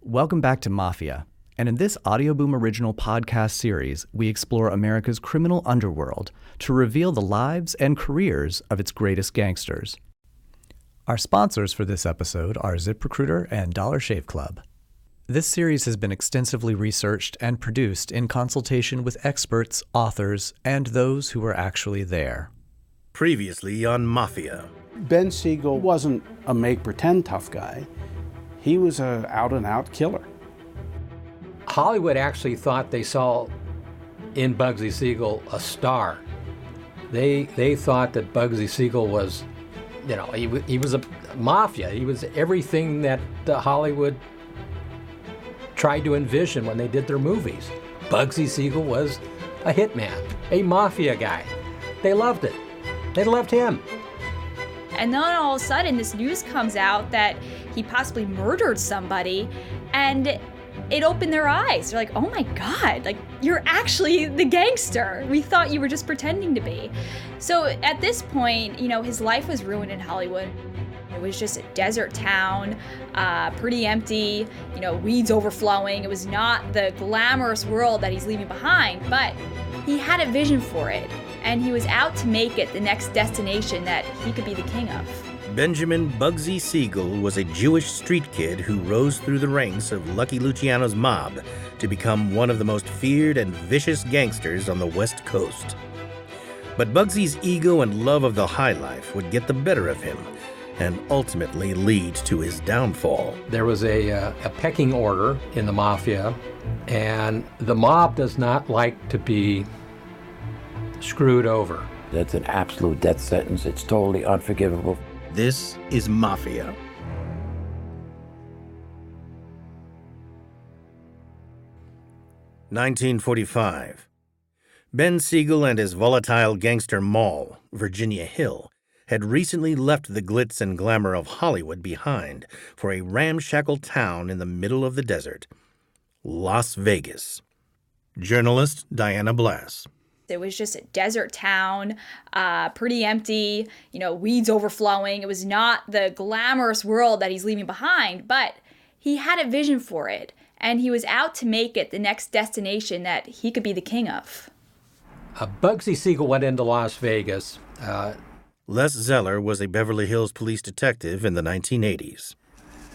Welcome back to MAFIA, and in this Audio Boom original podcast series, we explore America's criminal underworld to reveal the lives and careers of its greatest gangsters. Our sponsors for this episode are ZipRecruiter and Dollar Shave Club. This series has been extensively researched and produced in consultation with experts, authors, and those who were actually there. Previously on MAFIA. Ben Siegel wasn't a make-pretend tough guy. He was an out-and-out killer. Hollywood actually thought they saw in Bugsy Siegel a star. They thought that Bugsy Siegel was, he was a mafia. He was everything that Hollywood tried to envision when they did their movies. Bugsy Siegel was a hitman, a mafia guy. They loved it. They loved him. And then all of a sudden, this news comes out that he possibly murdered somebody, and it opened their eyes. They're like, oh my God, like, you're actually the gangster. We thought you were just pretending to be. So at this point, his life was ruined in Hollywood. It was just a desert town, pretty empty, weeds overflowing. It was not the glamorous world that he's leaving behind, but he had a vision for it, and he was out to make it the next destination that he could be the king of. Benjamin Bugsy Siegel was a Jewish street kid who rose through the ranks of Lucky Luciano's mob to become one of the most feared and vicious gangsters on the West Coast. But Bugsy's ego and love of the high life would get the better of him and ultimately lead to his downfall. There was a pecking order in the mafia, and the mob does not like to be screwed over. That's an absolute death sentence. It's totally unforgivable. This is MAFIA. (1945). Ben Siegel and his volatile gangster moll, Virginia Hill, had recently left the glitz and glamour of Hollywood behind for a ramshackle town in the middle of the desert, Las Vegas. Journalist Diana Blass. It was just a desert town, pretty empty, weeds overflowing. It was not the glamorous world that he's leaving behind, but he had a vision for it, and he was out to make it the next destination that he could be the king of. Bugsy Siegel went into Las Vegas. Les Zeller was a Beverly Hills police detective in the 1980s.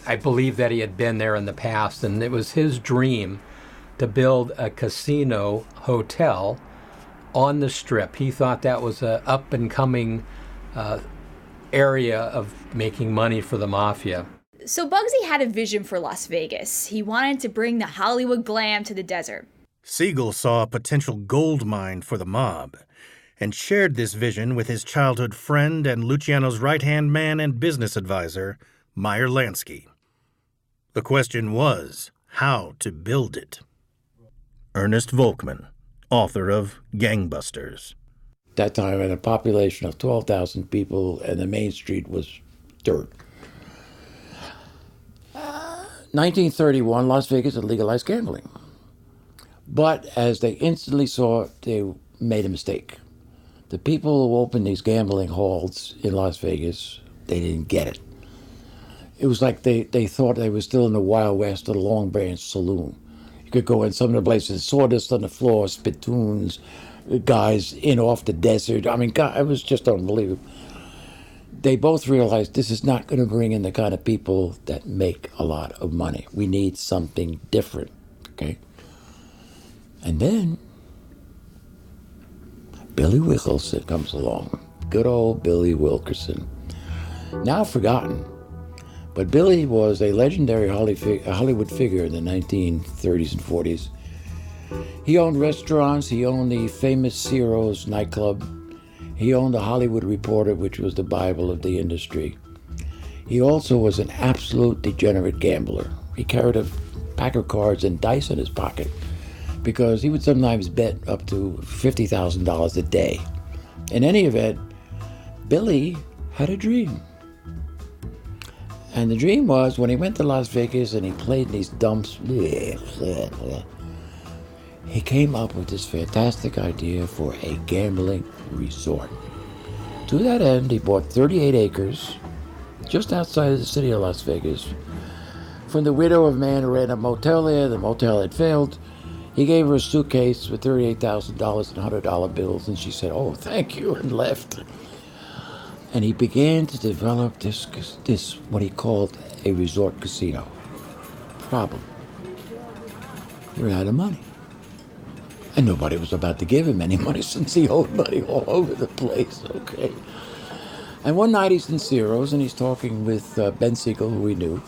I believe that he had been there in the past, and it was his dream to build a casino hotel on the Strip. He thought that was an up-and-coming area of making money for the mafia. So Bugsy had a vision for Las Vegas. He wanted to bring the Hollywood glam to the desert. Siegel saw a potential gold mine for the mob and shared this vision with his childhood friend and Luciano's right-hand man and business advisor, Meyer Lansky. The question was how to build it. Ernest Volkman, author of Gangbusters. That time I had a population of 12,000 people, and the main street was dirt. 1931, Las Vegas had legalized gambling. But as they instantly saw, they made a mistake. The people who opened these gambling halls in Las Vegas, they didn't get it. It was like they thought they were still in the Wild West of the Long Branch Saloon. You could go in some of the places, sawdust on the floor, spittoons, guys in off the desert. I mean, God, it was just unbelievable. They both realized this is not going to bring in the kind of people that make a lot of money. We need something different, okay? And then Billy Wilkerson comes along. Good old Billy Wilkerson. Now forgotten. But Billy was a legendary Hollywood figure in the 1930s and 40s. He owned restaurants. He owned the famous Ciro's nightclub. He owned the Hollywood Reporter, which was the Bible of the industry. He also was an absolute degenerate gambler. He carried a pack of cards and dice in his pocket because he would sometimes bet up to $50,000 a day. In any event, Billy had a dream. And the dream was when he went to Las Vegas and he played in these dumps, he came up with this fantastic idea for a gambling resort. To that end, he bought 38 acres just outside of the city of Las Vegas from the widow of a man who ran a motel there. The motel had failed. He gave her a suitcase with $38,000 in $100 bills, and she said, "Oh, thank you," and left. And he began to develop this what he called a resort casino. Problem. He ran out of money. And nobody was about to give him any money since he owed money all over the place, okay? And one night he's in Ciro's and he's talking with Ben Siegel, who he knew,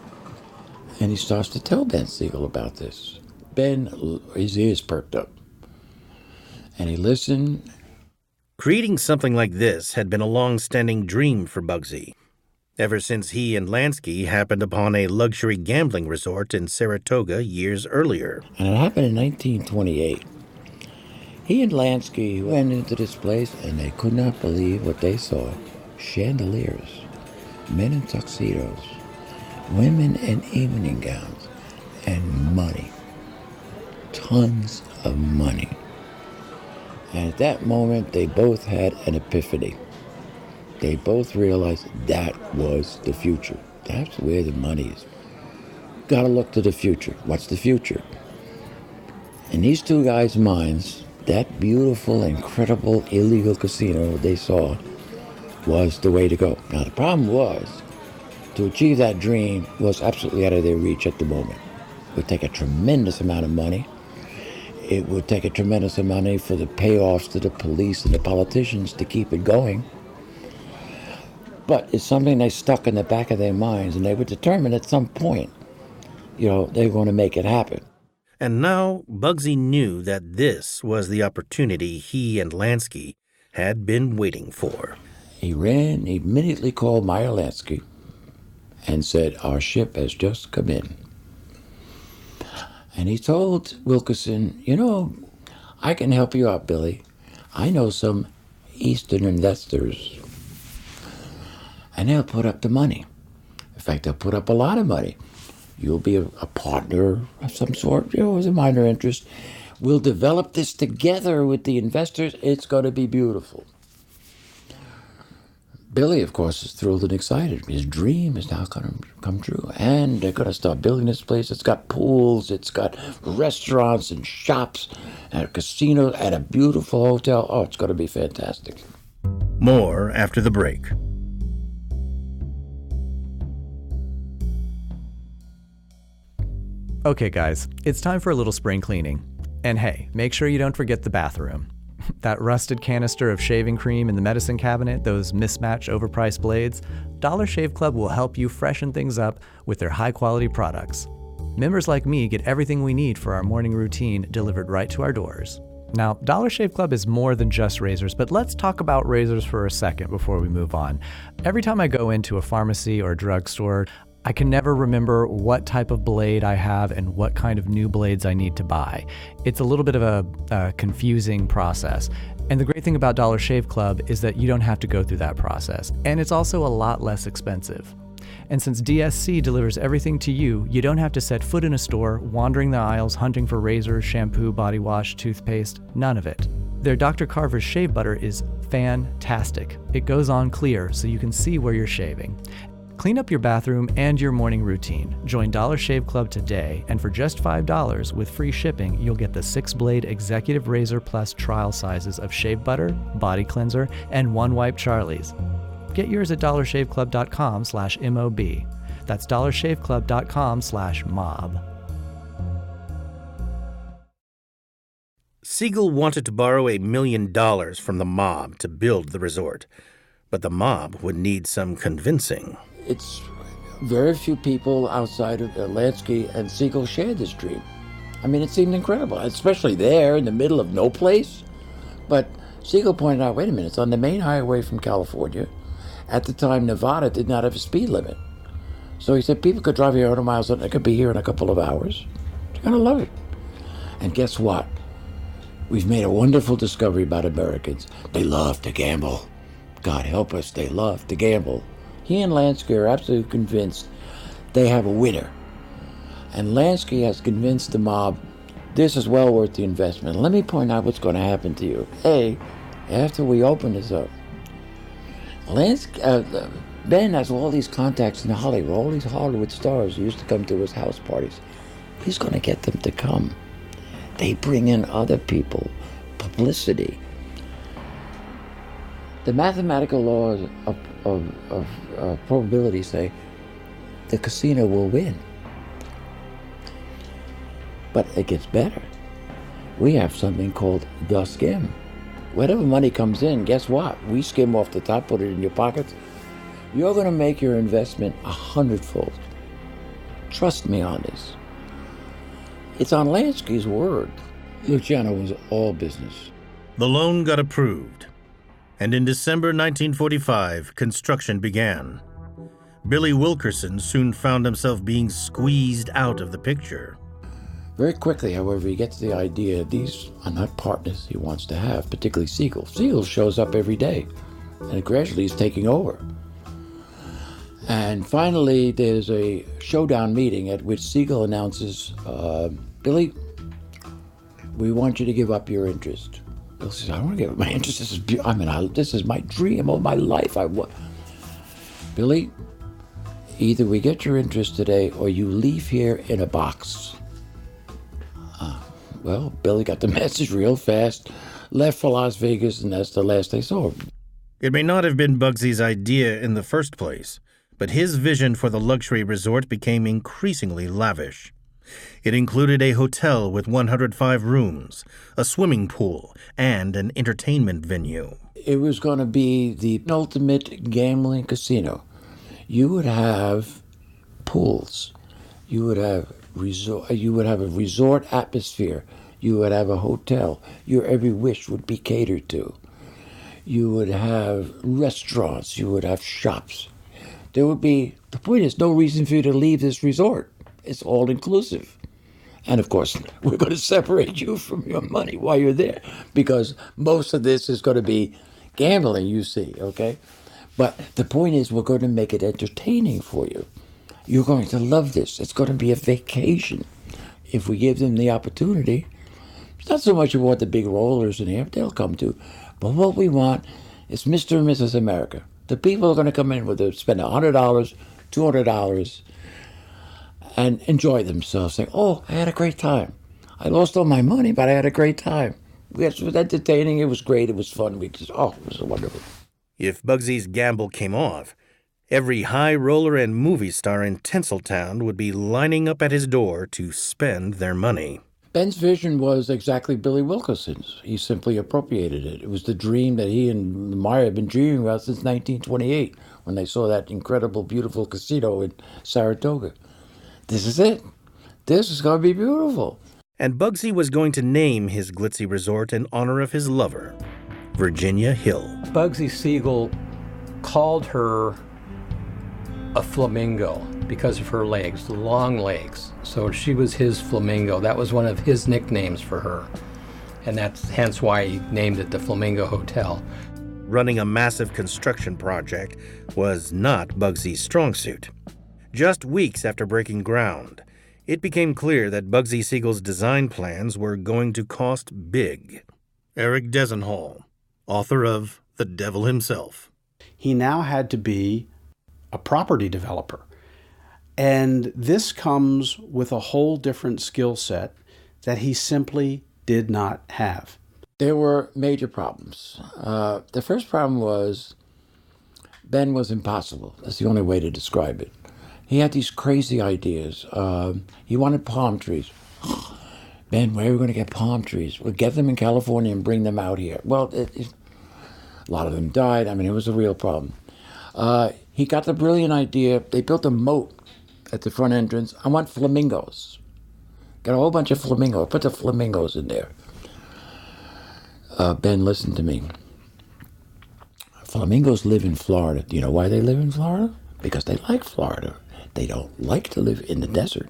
and he starts to tell Ben Siegel about this. Ben, his ears perked up, and he listened. Creating something like this had been a long-standing dream for Bugsy, ever since he and Lansky happened upon a luxury gambling resort in Saratoga years earlier. And it happened in 1928. He and Lansky went into this place, and they could not believe what they saw. Chandeliers, men in tuxedos, women in evening gowns, and money. Tons of money. And at that moment, they both had an epiphany. They both realized that was the future. That's where the money is. Gotta look to the future. What's the future? In these two guys' minds, that beautiful, incredible, illegal casino they saw was the way to go. Now, the problem was, to achieve that dream was absolutely out of their reach at the moment. It would take a tremendous amount of money. It would take a tremendous amount of money for the payoffs to the police and the politicians to keep it going. But it's something they stuck in the back of their minds, and they were determined at some point, they were going to make it happen. And now Bugsy knew that this was the opportunity he and Lansky had been waiting for. He immediately called Meyer Lansky and said, "Our ship has just come in." And he told Wilkerson, "I can help you out, Billy. I know some Eastern investors, and they'll put up the money. In fact, they'll put up a lot of money. You'll be a partner of some sort, as a minor interest. We'll develop this together with the investors. It's going to be beautiful." Billy, of course, is thrilled and excited. His dream is now going to come true. And they're going to start building this place. It's got pools, it's got restaurants and shops, and a casino, and a beautiful hotel. Oh, it's going to be fantastic. More after the break. Okay, guys, it's time for a little spring cleaning. And hey, make sure you don't forget the bathroom. That rusted canister of shaving cream in the medicine cabinet, those mismatched overpriced blades, Dollar Shave Club will help you freshen things up with their high-quality products. Members like me get everything we need for our morning routine delivered right to our doors. Now, Dollar Shave Club is more than just razors, but let's talk about razors for a second before we move on. Every time I go into a pharmacy or a drugstore, I can never remember what type of blade I have and what kind of new blades I need to buy. It's a little bit of a confusing process. And the great thing about Dollar Shave Club is that you don't have to go through that process. And it's also a lot less expensive. And since DSC delivers everything to you, you don't have to set foot in a store, wandering the aisles, hunting for razors, shampoo, body wash, toothpaste, none of it. Their Dr. Carver's shave butter is fantastic. It goes on clear so you can see where you're shaving. Clean up your bathroom and your morning routine. Join Dollar Shave Club today, and for just $5 with free shipping, you'll get the 6-blade Executive Razor Plus trial sizes of shave butter, body cleanser, and One Wipe Charlie's. Get yours at dollarshaveclub.com/MOB. That's dollarshaveclub.com/mob. Siegel wanted to borrow $1 million from the mob to build the resort, but the mob would need some convincing. It's very few people outside of Lansky and Siegel shared this dream. I mean, it seemed incredible, especially there in the middle of no place. But Siegel pointed out, wait a minute, it's on the main highway from California. At the time, Nevada did not have a speed limit. So he said people could drive here 100 miles and they could be here in a couple of hours. They're going to love it. And guess what? We've made a wonderful discovery about Americans. They love to gamble. God help us, they love to gamble. He and Lansky are absolutely convinced they have a winner. And Lansky has convinced the mob this is well worth the investment. Let me point out what's going to happen to you. A, after we open this up, Ben has all these contacts in Hollywood, all these Hollywood stars who used to come to his house parties. He's going to get them to come. They bring in other people, publicity. The mathematical laws of probability say the casino will win. But it gets better. We have something called the skim. Whatever money comes in, guess what? We skim off the top, put it in your pockets. You're going to make your investment 100-fold. Trust me on this. It's on Lansky's word. Luciano was all business. The loan got approved, and in December 1945, construction began. Billy Wilkerson soon found himself being squeezed out of the picture. Very quickly, however, he gets the idea these are not partners he wants to have, particularly Siegel. Siegel shows up every day, and gradually he's taking over. And finally, there's a showdown meeting at which Siegel announces, Billy, we want you to give up your interest. Bill says, I don't want to give up my interest. This is my dream of my life. Billy, either we get your interest today or you leave here in a box. Well, Billy got the message real fast, left for Las Vegas, and that's the last they saw him. It may not have been Bugsy's idea in the first place, but his vision for the luxury resort became increasingly lavish. It included a hotel with 105 rooms, a swimming pool, and an entertainment venue. It was going to be the ultimate gambling casino. You would have pools. You would have a resort atmosphere. You would have a hotel. Your every wish would be catered to. You would have restaurants. You would have shops. The point is, no reason for you to leave this resort. It's all inclusive. And of course, we're going to separate you from your money while you're there, because most of this is going to be gambling, you see, okay? But the point is, we're going to make it entertaining for you. You're going to love this. It's going to be a vacation. If we give them the opportunity, it's not so much about the big rollers in here, they'll come to. But what we want is Mr. and Mrs. America. The people are going to come in with spend $100, $200, and enjoy themselves, saying, oh, I had a great time. I lost all my money, but I had a great time. It was entertaining. It was great. It was fun. It was wonderful. If Bugsy's gamble came off, every high roller and movie star in Tinseltown would be lining up at his door to spend their money. Ben's vision was exactly Billy Wilkerson's. He simply appropriated it. It was the dream that he and Meyer had been dreaming about since 1928, when they saw that incredible, beautiful casino in Saratoga. This is it. This is going to be beautiful. And Bugsy was going to name his glitzy resort in honor of his lover, Virginia Hill. Bugsy Siegel called her a flamingo because of her legs, the long legs. So she was his flamingo. That was one of his nicknames for her. And that's hence why he named it the Flamingo Hotel. Running a massive construction project was not Bugsy's strong suit. Just weeks after breaking ground, it became clear that Bugsy Siegel's design plans were going to cost big. Eric Desenhall, author of The Devil Himself. He now had to be a property developer. And this comes with a whole different skill set that he simply did not have. There were major problems. The first problem was Ben was impossible. That's the only way to describe it. He had these crazy ideas. He wanted palm trees. Ben, where are we going to get palm trees? We'll get them in California and bring them out here. Well, a lot of them died. I mean, it was a real problem. He got the brilliant idea. They built a moat at the front entrance. I want flamingos. Got a whole bunch of flamingos. Put the flamingos in there. Ben, listen to me. Flamingos live in Florida. Do you know why they live in Florida? Because they like Florida. They don't like to live in the desert.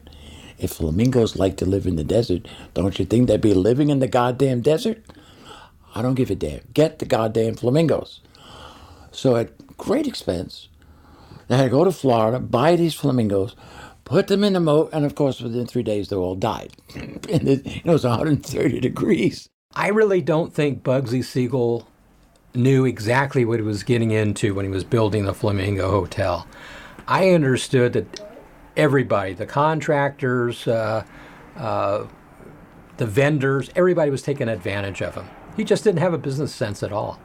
If flamingos like to live in the desert, don't you think they'd be living in the goddamn desert? I don't give a damn. Get the goddamn flamingos. So at great expense, they had to go to Florida, buy these flamingos, put them in the moat, and of course within 3 days they all died. And it was 130 degrees. I really don't think Bugsy Siegel knew exactly what he was getting into when he was building the Flamingo Hotel. I understood that everybody, the contractors, the vendors, everybody was taking advantage of him. He just didn't have a business sense at all.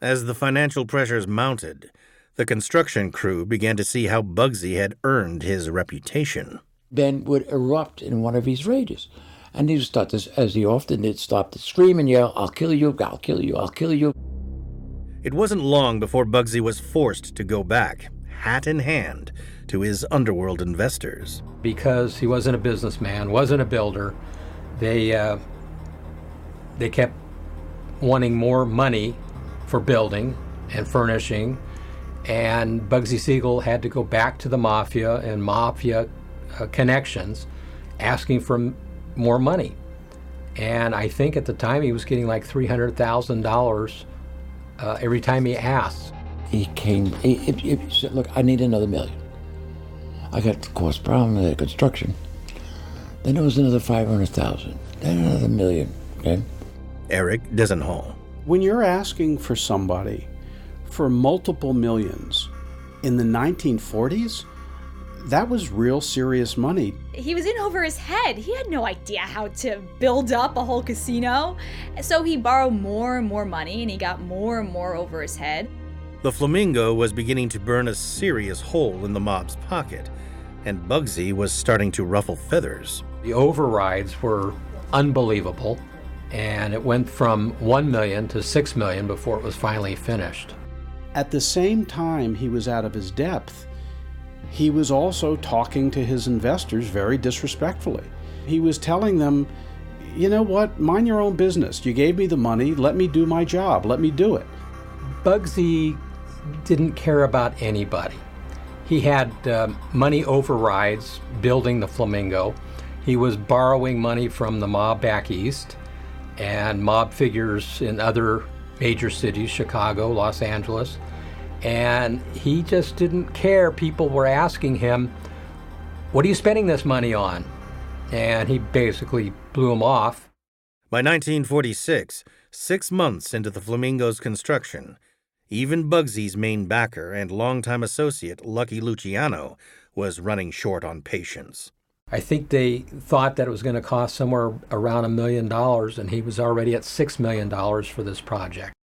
As the financial pressures mounted, the construction crew began to see how Bugsy had earned his reputation. Ben would erupt in one of his rages. And he would start to, as he often did, stop to scream and yell, "I'll kill you, I'll kill you, I'll kill you." It wasn't long before Bugsy was forced to go back, hat in hand, to his underworld investors. Because he wasn't a businessman, wasn't a builder, they kept wanting more money for building and furnishing, and Bugsy Siegel had to go back to the Mafia and Mafia connections asking for more money. And I think at the time he was getting like $300,000 every time he asked. He said, "Look, I need another $1 million. I got the cost problem with the construction." Then there was another 500,000. Then another $1 million. Okay? Eric Desenhall. When you're asking for somebody for multiple millions in the 1940s, that was real serious money. He was in over his head. He had no idea how to build up a whole casino. So he borrowed more and more money, and he got more and more over his head. The Flamingo was beginning to burn a serious hole in the mob's pocket, and Bugsy was starting to ruffle feathers. The overrides were unbelievable, and it went from $1 million to $6 million before it was finally finished. At the same time he was out of his depth, he was also talking to his investors very disrespectfully. He was telling them, "You know what, mind your own business. You gave me the money, let me do my job, let me do it." Bugsy didn't care about anybody. He had money overrides building the Flamingo. He was borrowing money from the mob back east and mob figures in other major cities, Chicago, Los Angeles. And he just didn't care. People were asking him, "What are you spending this money on?" And he basically blew them off. By 1946, 6 months into the Flamingo's construction, even Bugsy's main backer and longtime associate, Lucky Luciano, was running short on patience. I think they thought that it was going to cost somewhere around $1 million, and he was already at $6 million for this project.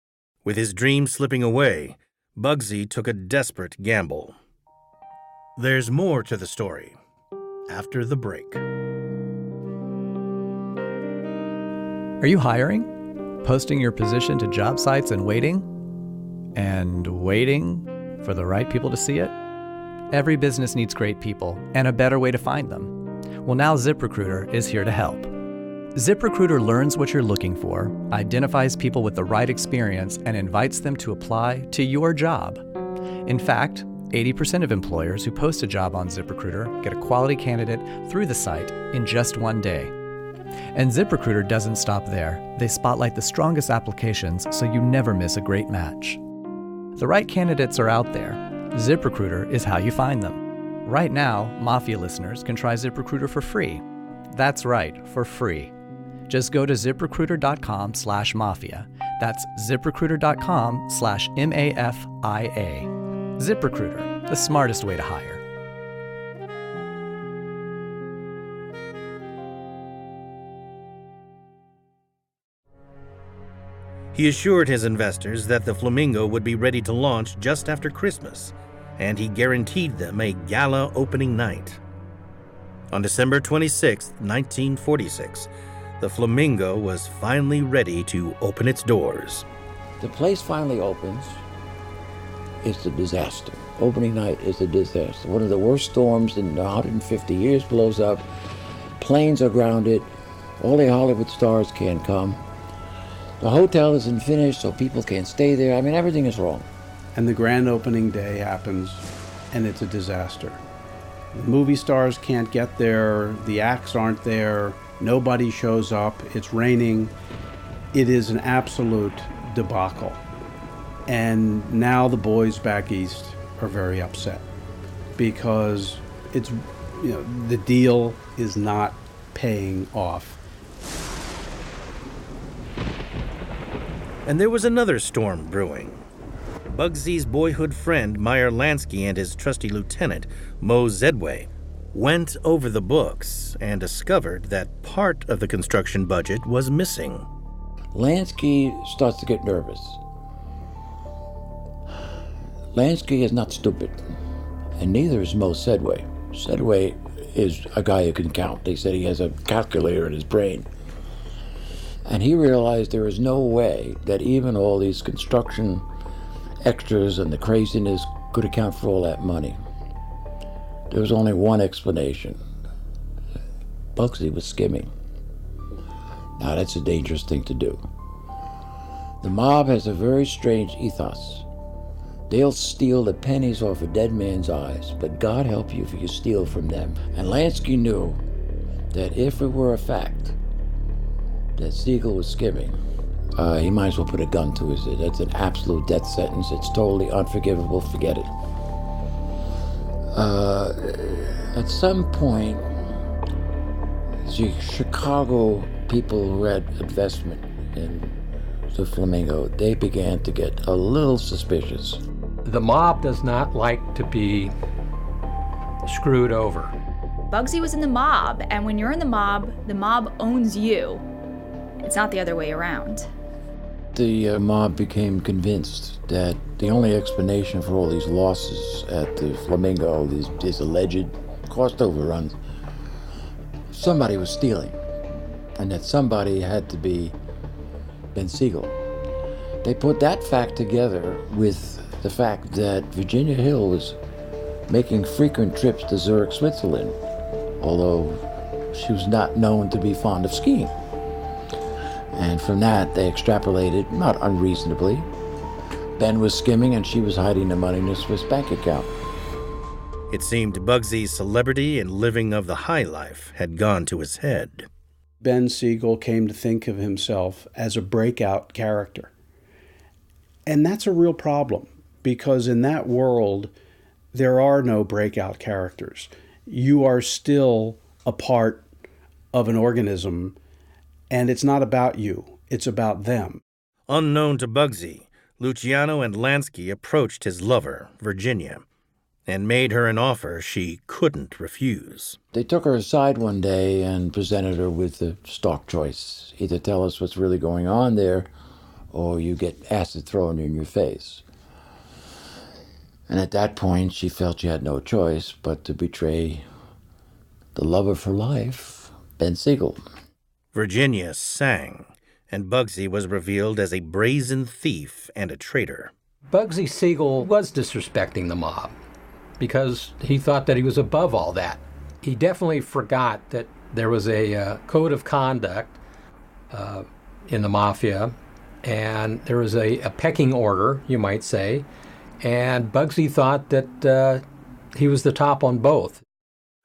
With his dream slipping away, Bugsy took a desperate gamble. There's more to the story after the break. Are you hiring? Posting your position to job sites and waiting? And waiting for the right people to see it? Every business needs great people and a better way to find them. Well, now ZipRecruiter is here to help. ZipRecruiter learns what you're looking for, identifies people with the right experience, and invites them to apply to your job. In fact, 80% of employers who post a job on ZipRecruiter get a quality candidate through the site in just one day. And ZipRecruiter doesn't stop there. They spotlight the strongest applications so you never miss a great match. The right candidates are out there. ZipRecruiter is how you find them. Right now, Mafia listeners can try ZipRecruiter for free. That's right, for free. Just go to ZipRecruiter.com/mafia. That's ZipRecruiter.com/MAFIA. ZipRecruiter, the smartest way to hire. He assured his investors that the Flamingo would be ready to launch just after Christmas, and he guaranteed them a gala opening night. On December 26, 1946, the Flamingo was finally ready to open its doors. The place finally opens. It's a disaster. Opening night is a disaster. One of the worst storms in 150 years blows up. Planes are grounded. All the Hollywood stars can't come. The hotel isn't finished, so people can't stay there. I mean, everything is wrong. And the grand opening day happens, and it's a disaster. The movie stars can't get there, the acts aren't there, nobody shows up, it's raining. It is an absolute debacle. And now the boys back east are very upset because it's, the deal is not paying off. And there was another storm brewing. Bugsy's boyhood friend Meyer Lansky and his trusty lieutenant, Mo Zedway, went over the books and discovered that part of the construction budget was missing. Lansky starts to get nervous. Lansky is not stupid, and neither is Mo Zedway. Zedway is a guy who can count. They said he has a calculator in his brain. And he realized there is no way that even all these construction extras and the craziness could account for all that money. There was only one explanation. Bugsy was skimming. Now that's a dangerous thing to do. The mob has a very strange ethos. They'll steal the pennies off a dead man's eyes, but God help you if you steal from them. And Lansky knew that if it were a fact that Siegel was skimming, he might as well put a gun to his head. That's an absolute death sentence. It's totally unforgivable. Forget it. At some point, the Chicago people who had investment in the Flamingo, they began to get a little suspicious. The mob does not like to be screwed over. Bugsy was in the mob, and when you're in the mob owns you. It's not the other way around. The mob became convinced that the only explanation for all these losses at the Flamingo, these alleged cost overruns, somebody was stealing, and that somebody had to be Ben Siegel. They put that fact together with the fact that Virginia Hill was making frequent trips to Zurich, Switzerland, although she was not known to be fond of skiing. And from that, they extrapolated, not unreasonably, Ben was skimming and she was hiding the money in a Swiss bank account. It seemed Bugsy's celebrity and living of the high life had gone to his head. Ben Siegel came to think of himself as a breakout character. And that's a real problem, because in that world, there are no breakout characters. You are still a part of an organism, and it's not about you, it's about them. Unknown to Bugsy, Luciano and Lansky approached his lover, Virginia, and made her an offer she couldn't refuse. They took her aside one day and presented her with the stark choice. Either tell us what's really going on there, or you get acid thrown in your face. And at that point, she felt she had no choice but to betray the love of her life, Ben Siegel. Virginia sang, and Bugsy was revealed as a brazen thief and a traitor. Bugsy Siegel was disrespecting the mob because he thought that he was above all that. He definitely forgot that there was a code of conduct in the Mafia, and there was a pecking order, you might say, and Bugsy thought that he was the top on both.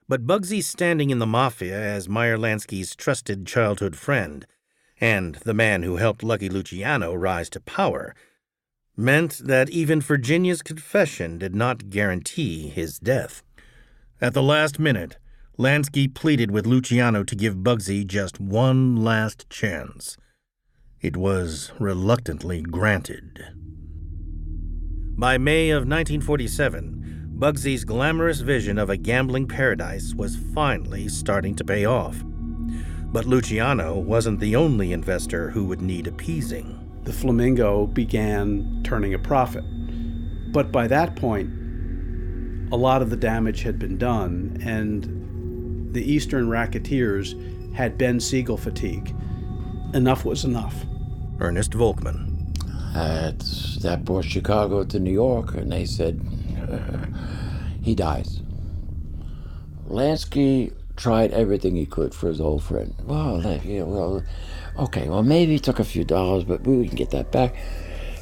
But Bugsy's standing in the Mafia as Meyer Lansky's trusted childhood friend, and the man who helped Lucky Luciano rise to power, meant that even Virginia's confession did not guarantee his death. At the last minute, Lansky pleaded with Luciano to give Bugsy just one last chance. It was reluctantly granted. By May of 1947, Bugsy's glamorous vision of a gambling paradise was finally starting to pay off. But Luciano wasn't the only investor who would need appeasing. The Flamingo began turning a profit. But by that point, a lot of the damage had been done, and the Eastern racketeers had Ben Siegel fatigue. Enough was enough. Ernest Volkman. That brought Chicago to New York, and they said, he dies. Lansky tried everything he could for his old friend. Okay, maybe he took a few dollars, but we can get that back.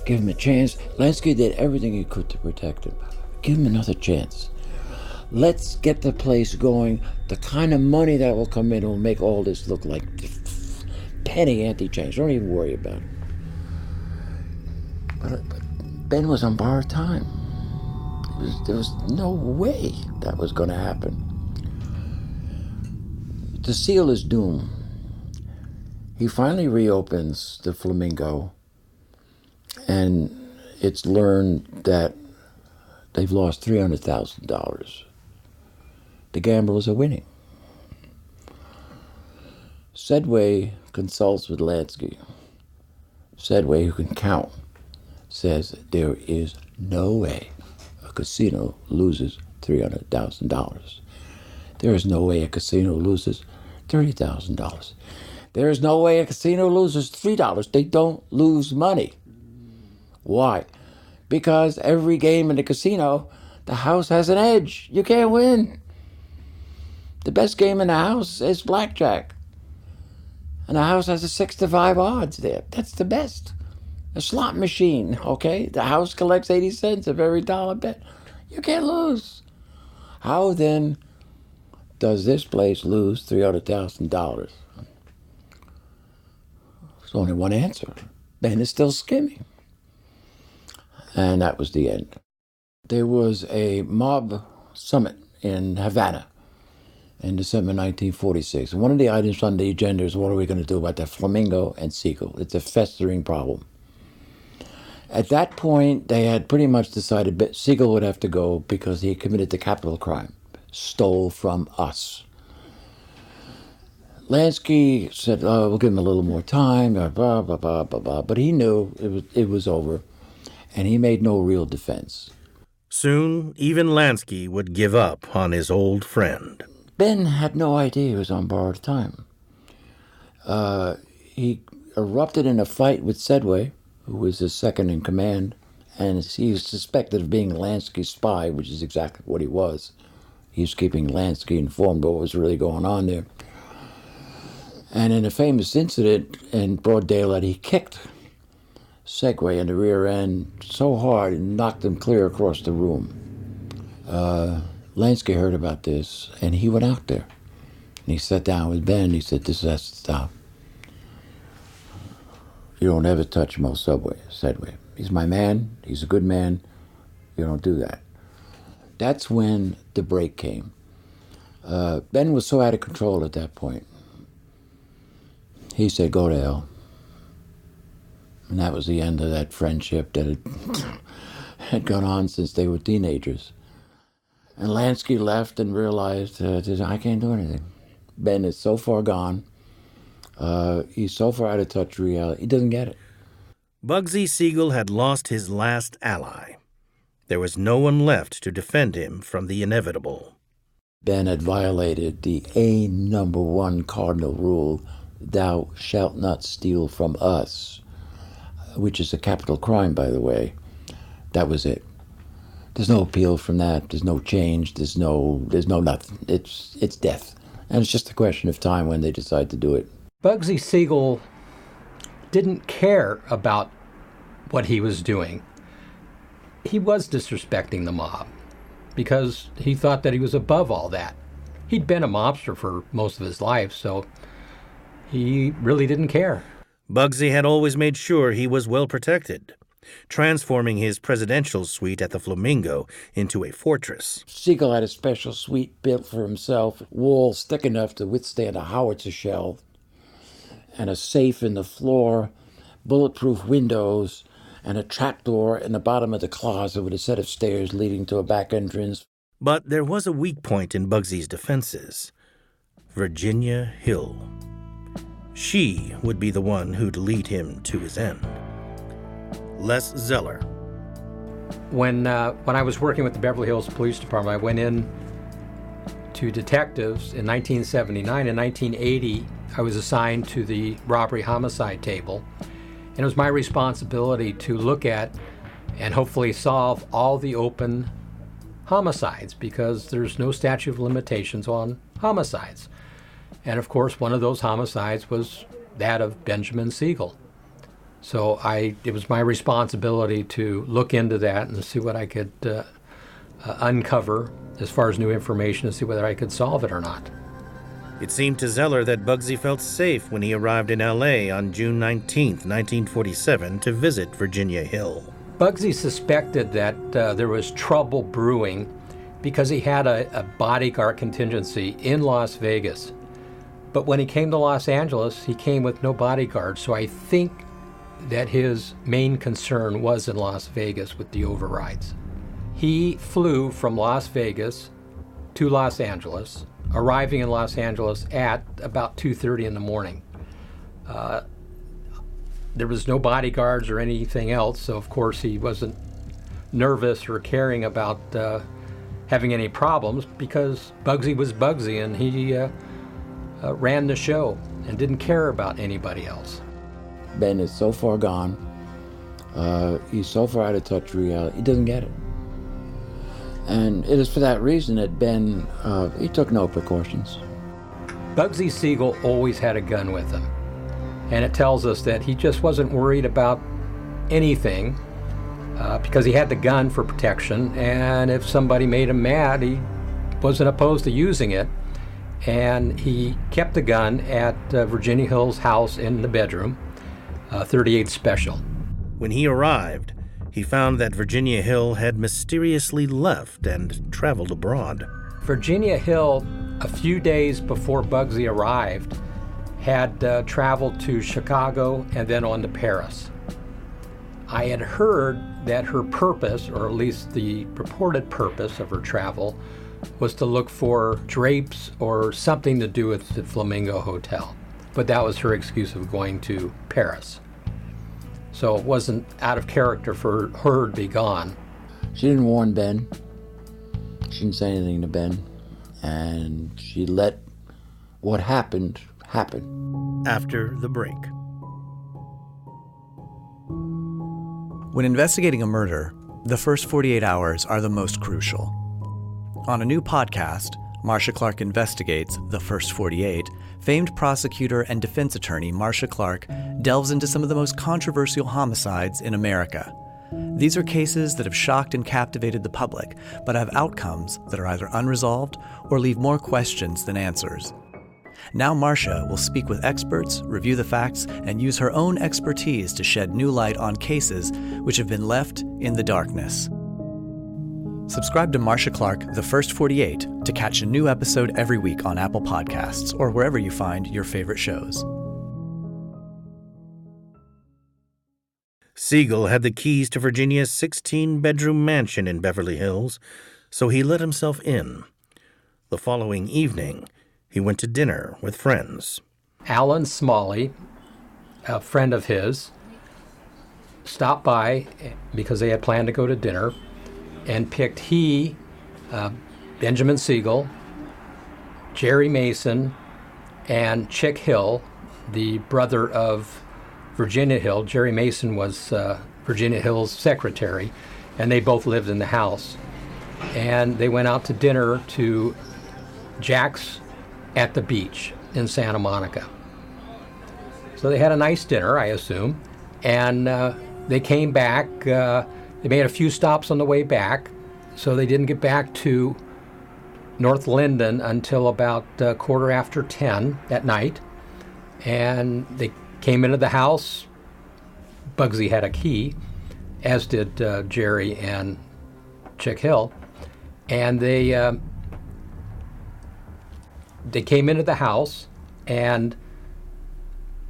Give him a chance. Lansky did everything he could to protect him. Give him another chance. Let's get the place going. The kind of money that will come in will make all this look like penny ante-change. Don't even worry about it. But Ben was on borrowed time. There was no way that was going to happen. To seal his doom, he finally reopens the Flamingo and it's learned that they've lost $300,000. The gamblers are winning. Sedway consults with Lansky. Sedway, who can count, says there is no way a casino loses $300,000. There is no way a casino loses $30,000. There is no way a casino loses $3. They don't lose money. Why? Because every game in the casino, the house has an edge. You can't win. The best game in the house is blackjack. And the house has a 6-5 odds there. That's the best. A slot machine, okay? The house collects 80 cents of every dollar bet. You can't lose. How then does this place lose $300,000? There's only one answer. Ben is still skimming. And that was the end. There was a mob summit in Havana in December 1946. And one of the items on the agenda is, what are we going to do about the Flamingo and Siegel? It's a festering problem. At that point, they had pretty much decided that Siegel would have to go because he committed the capital crime, stole from us. Lansky said, oh, we'll give him a little more time, blah, blah, blah, blah, blah. But he knew it was over, and he made no real defense. Soon, even Lansky would give up on his old friend. Ben had no idea he was on borrowed time. He erupted in a fight with Sedway, who was his second in command, and he was suspected of being Lansky's spy, which is exactly what he was. He was keeping Lansky informed of what was really going on there. And in a famous incident in broad daylight, he kicked Sedway in the rear end so hard and knocked him clear across the room. Lansky heard about this, and he went out there. And he sat down with Ben, and he said, this has to stop. You don't ever touch Mo Sedway. He's my man. He's a good man. You don't do that. That's when the break came. Ben was so out of control at that point. He said, go to hell. And that was the end of that friendship that had gone on since they were teenagers. And Lansky left and realized, I can't do anything. Ben is so far gone. He's so far out of touch with reality. He doesn't get it. Bugsy Siegel had lost his last ally. There was no one left to defend him from the inevitable. Ben had violated the #1 cardinal rule, thou shalt not steal from us, which is a capital crime, by the way. That was it. There's no appeal from that. There's no change. There's no nothing. It's death. And it's just a question of time when they decide to do it. Bugsy Siegel didn't care about what he was doing. He was disrespecting the mob because he thought that he was above all that. He'd been a mobster for most of his life, so he really didn't care. Bugsy had always made sure he was well protected, transforming his presidential suite at the Flamingo into a fortress. Siegel had a special suite built for himself, walls thick enough to withstand a howitzer shell, and a safe in the floor, bulletproof windows, and a trapdoor in the bottom of the closet with a set of stairs leading to a back entrance. But there was a weak point in Bugsy's defenses. Virginia Hill. She would be the one who'd lead him to his end. Les Zeller. When I was working with the Beverly Hills Police Department, I went in to detectives in 1979. In 1980, I was assigned to the robbery homicide table, and it was my responsibility to look at and hopefully solve all the open homicides, because there's no statute of limitations on homicides. And of course, one of those homicides was that of Benjamin Siegel. So it was my responsibility to look into that and see what I could uncover as far as new information, to see whether I could solve it or not. It seemed to Zeller that Bugsy felt safe when he arrived in L.A. on June 19, 1947, to visit Virginia Hill. Bugsy suspected that there was trouble brewing because he had a bodyguard contingency in Las Vegas. But when he came to Los Angeles, he came with no bodyguard. So I think that his main concern was in Las Vegas with the overrides. He flew from Las Vegas to Los Angeles, arriving in Los Angeles at about 2:30 in the morning. There was no bodyguards or anything else, so of course he wasn't nervous or caring about having any problems, because Bugsy was Bugsy, and he ran the show and didn't care about anybody else. Ben is so far gone. He's so far out of touch with reality. He doesn't get it. And it is for that reason that Ben, he took no precautions. Bugsy Siegel always had a gun with him. And it tells us that he just wasn't worried about anything because he had the gun for protection. And if somebody made him mad, he wasn't opposed to using it. And he kept the gun at Virginia Hill's house in the bedroom, 38 Special. When he arrived, he found that Virginia Hill had mysteriously left and traveled abroad. Virginia Hill, a few days before Bugsy arrived, had traveled to Chicago and then on to Paris. I had heard that her purpose, or at least the purported purpose of her travel, was to look for drapes or something to do with the Flamingo Hotel. But that was her excuse of going to Paris. So it wasn't out of character for her to be gone. She didn't warn Ben. She didn't say anything to Ben. And she let what happened happen. After the break. When investigating a murder, the first 48 hours are the most crucial. On a new podcast, Marcia Clark Investigates The First 48, famed prosecutor and defense attorney Marcia Clark delves into some of the most controversial homicides in America. These are cases that have shocked and captivated the public, but have outcomes that are either unresolved or leave more questions than answers. Now Marcia will speak with experts, review the facts, and use her own expertise to shed new light on cases which have been left in the darkness. Subscribe to Marcia Clark, The First 48, to catch a new episode every week on Apple Podcasts or wherever you find your favorite shows. Siegel had the keys to Virginia's 16-bedroom mansion in Beverly Hills, so he let himself in. The following evening, he went to dinner with friends. Alan Smalley, a friend of his, stopped by because they had planned to go to dinner, and picked Benjamin Siegel, Jerry Mason, and Chick Hill, the brother of Virginia Hill. Jerry Mason was Virginia Hill's secretary, and they both lived in the house. And they went out to dinner to Jack's at the beach in Santa Monica. So they had a nice dinner, I assume, and they came back. They made a few stops on the way back, so they didn't get back to North Linden until about 10:15 at night. And they came into the house. Bugsy had a key, as did Jerry and Chick Hill. And they came into the house, and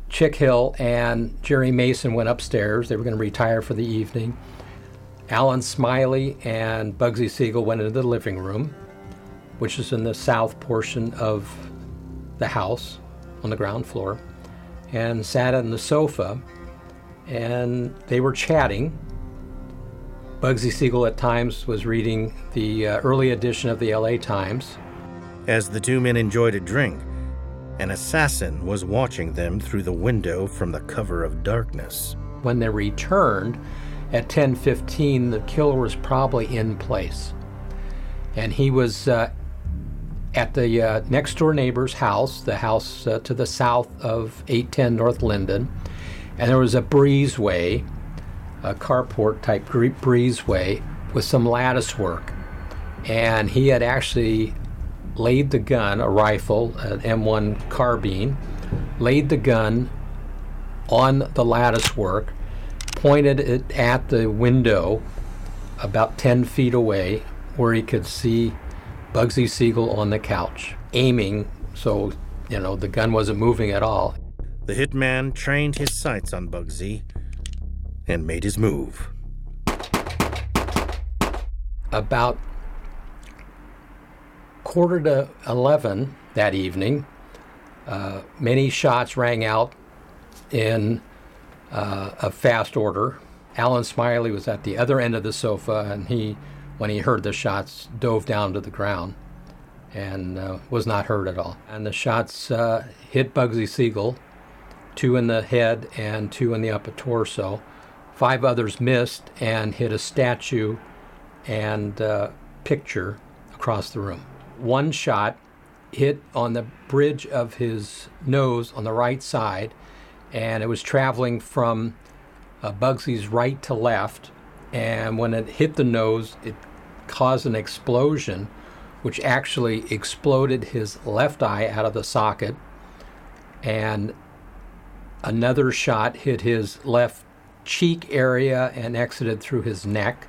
Chick Hill and Jerry Mason went upstairs. They were going to retire for the evening. Alan Smiley and Bugsy Siegel went into the living room, which is in the south portion of the house on the ground floor, and sat on the sofa, and they were chatting. Bugsy Siegel at times was reading the early edition of the LA Times. As the two men enjoyed a drink, an assassin was watching them through the window from the cover of darkness. When they returned at 10:15, the killer was probably in place. And he was at the next door neighbor's house, the house to the south of 810 North Linden. And there was a breezeway, a carport type breezeway with some lattice work. And he had actually laid the gun, a rifle, an M1 carbine, laid the gun on the lattice work, pointed it at the window about 10 feet away where he could see Bugsy Siegel on the couch, aiming so, the gun wasn't moving at all. The hitman trained his sights on Bugsy, and made his move. About 10:45 that evening, many shots rang out in a fast order. Alan Smiley was at the other end of the sofa, and when he heard the shots, dove down to the ground and was not hurt at all. And the shots hit Bugsy Siegel, 2 in the head and 2 in the upper torso. 5 others missed and hit a statue and picture across the room. 1 shot hit on the bridge of his nose on the right side, and it was traveling from Bugsy's right to left, and when it hit the nose, it caused an explosion, which actually exploded his left eye out of the socket, and another shot hit his left cheek area and exited through his neck,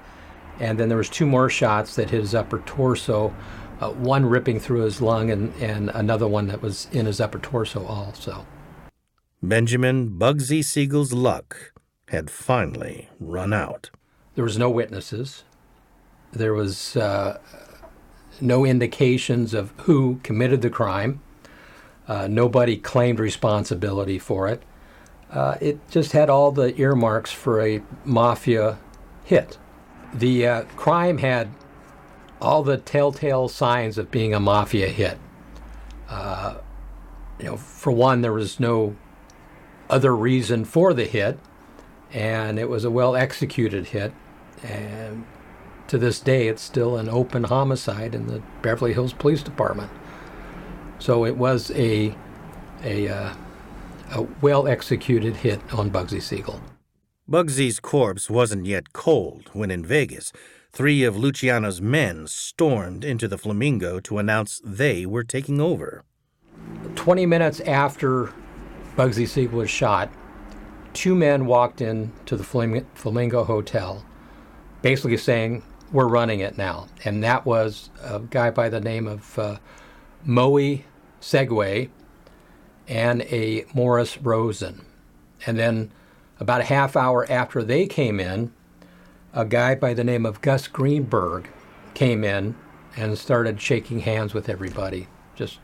and then there was 2 more shots that hit his upper torso, one ripping through his lung and another one that was in his upper torso also. Benjamin Bugsy Siegel's luck had finally run out. There was no witnesses. There was no indications of who committed the crime. Nobody claimed responsibility for it. It just had all the earmarks for a mafia hit. The crime had all the telltale signs of being a mafia hit. For one, there was no other reason for the hit, and it was a well-executed hit. And to this day, it's still an open homicide in the Beverly Hills Police Department. So it was a well-executed hit on Bugsy Siegel. Bugsy's corpse wasn't yet cold when in Vegas, 3 of Luciano's men stormed into the Flamingo to announce they were taking over. 20 minutes after Bugsy Siegel was shot, 2 men walked in to the Flamingo Hotel, basically saying, "We're running it now." And that was a guy by the name of Moe Segway and a Morris Rosen. And then about a half hour after they came in, a guy by the name of Gus Greenberg came in and started shaking hands with everybody, just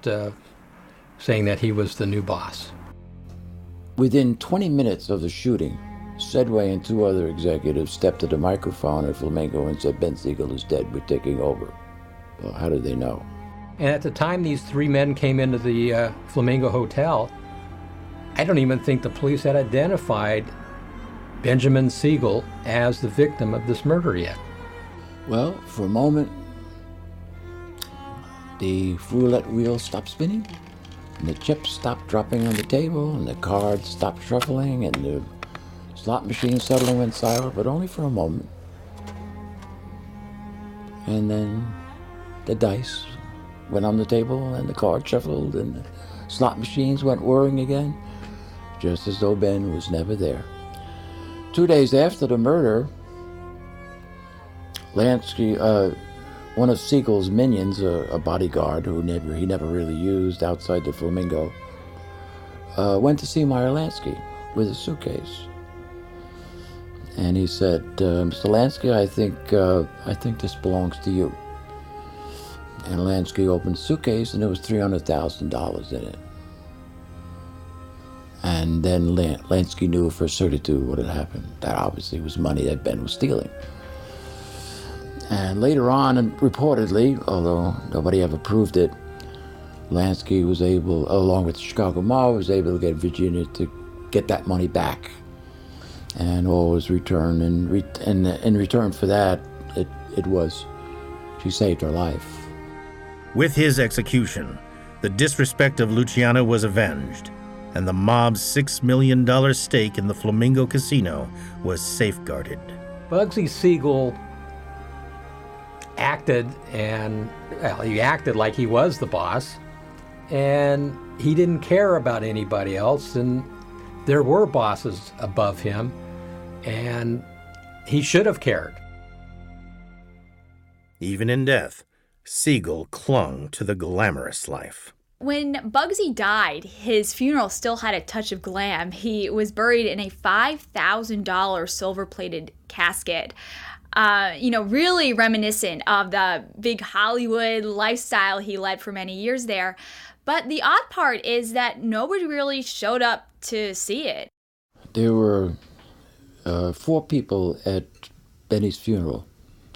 saying that he was the new boss. Within 20 minutes of the shooting, Sedway and 2 other executives stepped to the microphone at Flamingo and said, "Ben Siegel is dead, we're taking over." Well, how did they know? And at the time these 3 men came into the Flamingo Hotel, I don't even think the police had identified Benjamin Siegel as the victim of this murder yet. Well, for a moment, the roulette wheel stopped spinning, and the chips stopped dropping on the table, and the cards stopped shuffling, and the slot machine suddenly went silent, but only for a moment. And then the dice went on the table, and the cards shuffled, and the slot machines went whirring again, just as though Ben was never there. 2 days after the murder, Lansky, one of Siegel's minions, a bodyguard who he never really used outside the Flamingo, went to see Meyer Lansky with a suitcase. And he said, "Mr. Lansky, I think this belongs to you." And Lansky opened the suitcase, and there was $300,000 in it. And then Lansky knew for certitude what had happened. That obviously was money that Ben was stealing. And later on, and reportedly, although nobody ever proved it, Lansky was able, along with the Chicago mob, was able to get Virginia to get that money back. And all was returned. And in return for that, it was, she saved her life. With his execution, the disrespect of Luciano was avenged, and the mob's $6 million stake in the Flamingo Casino was safeguarded. Bugsy Siegel acted like he was the boss, and he didn't care about anybody else, and there were bosses above him, and he should have cared. Even in death, Siegel clung to the glamorous life. When Bugsy died, his funeral still had a touch of glam. He was buried in a $5,000 silver-plated casket. Really reminiscent of the big Hollywood lifestyle he led for many years there. But the odd part is that nobody really showed up to see it. There were 4 people at Benny's funeral.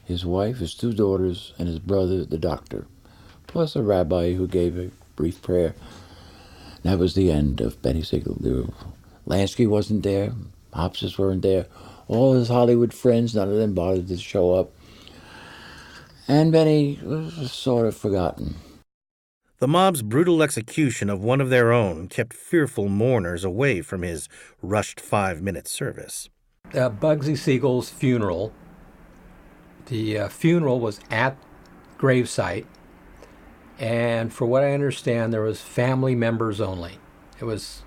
His wife, his 2 daughters, and his brother, the doctor, plus a rabbi who gave a brief prayer. That was the end of Benny Siegel. Lansky wasn't there. Hopsis weren't there. All his Hollywood friends, none of them bothered to show up. And Benny was sort of forgotten. The mob's brutal execution of one of their own kept fearful mourners away from his rushed 5-minute service. Bugsy Siegel's funeral, the funeral was at gravesite, and for what I understand, there was family members only. It was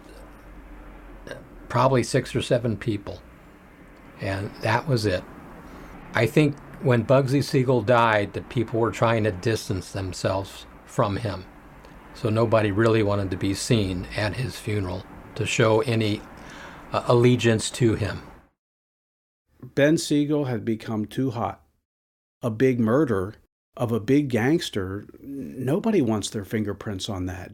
probably 6 or 7 people, and that was it. I think when Bugsy Siegel died, the people were trying to distance themselves from him. So nobody really wanted to be seen at his funeral to show any allegiance to him. Ben Siegel had become too hot. A big murder of a big gangster, nobody wants their fingerprints on that.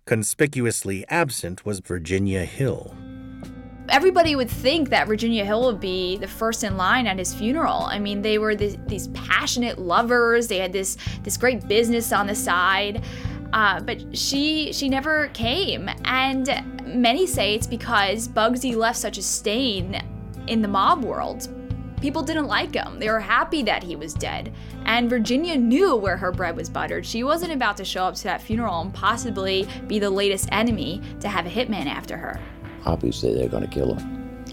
Conspicuously absent was Virginia Hill. Everybody would think that Virginia Hill would be the first in line at his funeral. I mean, they were these passionate lovers. They had this great business on the side. But she never came. And many say it's because Bugsy left such a stain in the mob world. People didn't like him. They were happy that he was dead. And Virginia knew where her bread was buttered. She wasn't about to show up to that funeral and possibly be the latest enemy to have a hitman after her. Obviously, they're going to kill him.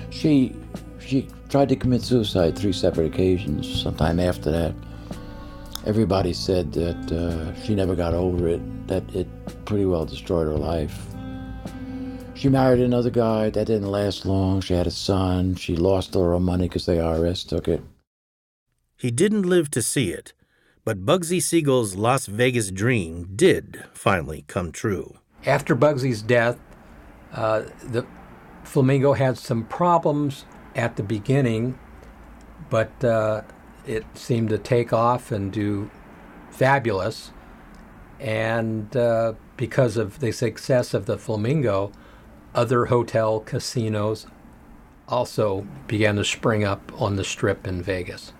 She tried to commit suicide 3 separate occasions. Sometime after that, everybody said that she never got over it, that it pretty well destroyed her life. She married another guy. That didn't last long. She had a son. She lost all her money because the IRS took it. He didn't live to see it, but Bugsy Siegel's Las Vegas dream did finally come true. After Bugsy's death, the Flamingo had some problems at the beginning, but it seemed to take off and do fabulous. And because of the success of the Flamingo, other hotel casinos also began to spring up on the Strip in Vegas.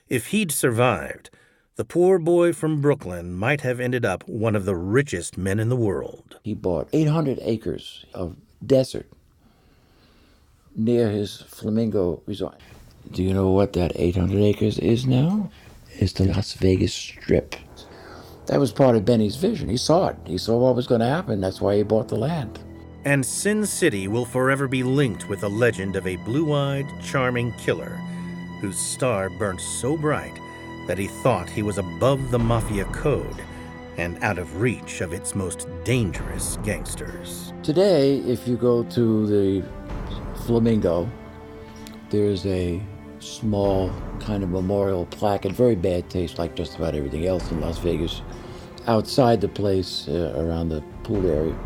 If he'd survived, the poor boy from Brooklyn might have ended up one of the richest men in the world. He bought 800 acres of desert near his Flamingo resort. Do you know what that 800 acres is now? It's the Las Vegas Strip. That was part of Benny's vision. He saw it. He saw what was going to happen. That's why he bought the land. And Sin City will forever be linked with the legend of a blue-eyed, charming killer whose star burnt so bright that he thought he was above the Mafia code and out of reach of its most dangerous gangsters. Today, if you go to the Flamingo, there's a small kind of memorial plaque in very bad taste, like just about everything else in Las Vegas, outside the place around the pool area.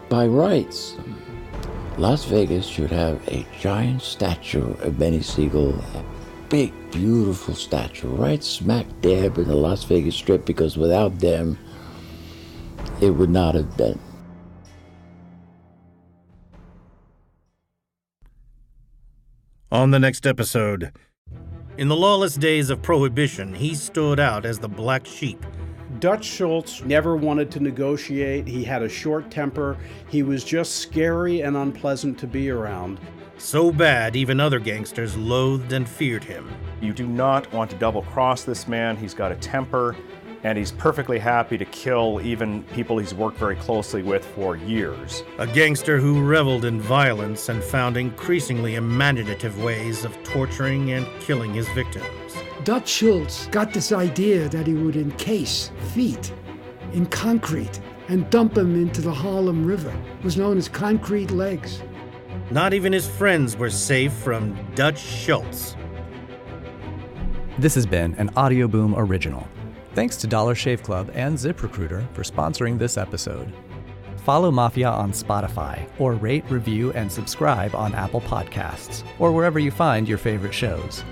By rights, Las Vegas should have a giant statue of Benny Siegel, a big, beautiful statue, right smack dab in the Las Vegas Strip, because without them, it would not have been. On the next episode, in the lawless days of Prohibition, he stood out as the black sheep. Dutch Schultz never wanted to negotiate. He had a short temper. He was just scary and unpleasant to be around. So bad, even other gangsters loathed and feared him. You do not want to double-cross this man. He's got a temper, and he's perfectly happy to kill even people he's worked very closely with for years. A gangster who reveled in violence and found increasingly imaginative ways of torturing and killing his victims. Dutch Schultz got this idea that he would encase feet in concrete and dump them into the Harlem River. It was known as concrete legs. Not even his friends were safe from Dutch Schultz. This has been an Audio Boom original. Thanks to Dollar Shave Club and ZipRecruiter for sponsoring this episode. Follow Mafia on Spotify, or rate, review, and subscribe on Apple Podcasts, or wherever you find your favorite shows.